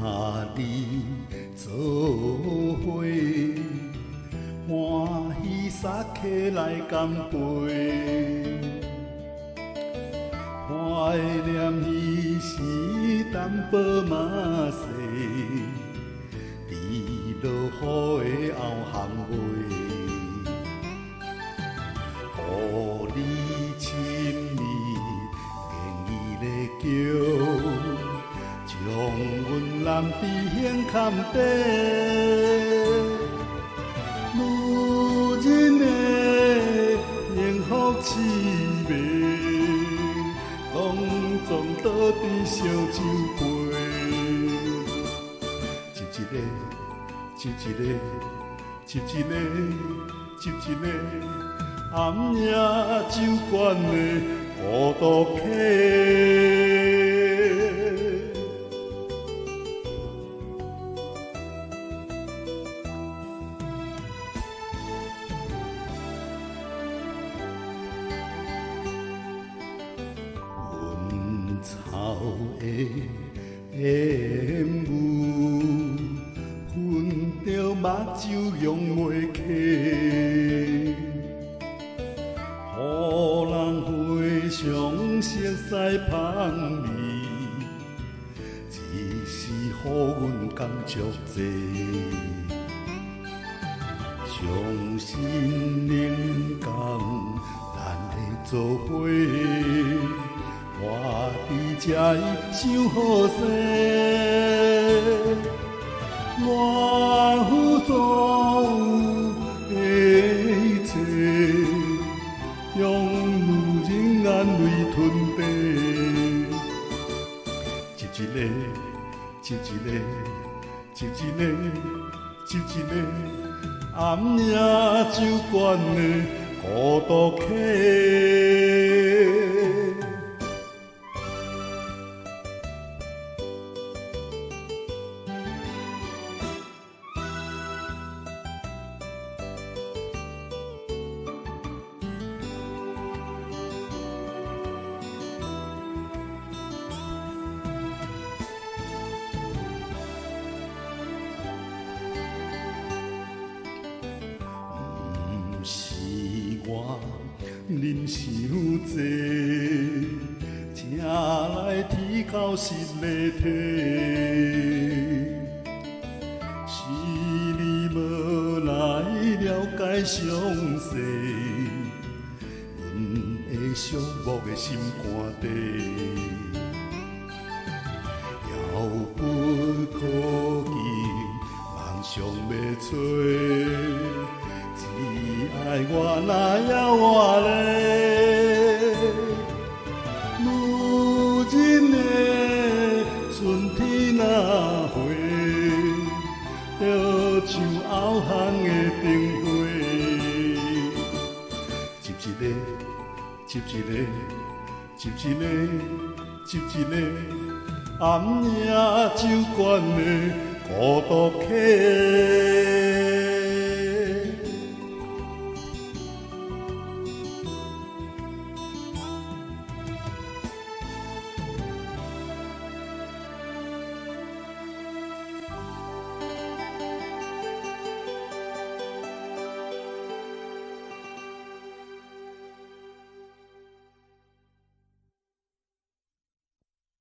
甲你做伙，欢喜撒客来干杯。怀念彼时淡薄嘛细，滴落雨的后巷尾，予你亲昵言语咧叫，将阮男儿胸坎底，女人的幸福滋味。拢总倒伫烧酒杯，一个，一个，一个，一个，暗夜酒馆的孤独客。草的烟雾，熏着目睭用袂起，予人回想熟悉香味，只是予阮感触多，相信能共咱会做伙。我伫这想好势，我负所有的一切，用女人眼泪吞底，一个，一个，一个，一个，暗夜酒馆的孤独客。是我忍伤济，请来天口实个体。是你无来了解详细，阮的寂寞的心肝底，遥不可及，梦想要找。只爱我哪要我嘞？女人的春天若回，就像后巷的灯花，一个，一个，一个，一个，暗夜酒馆的孤独客。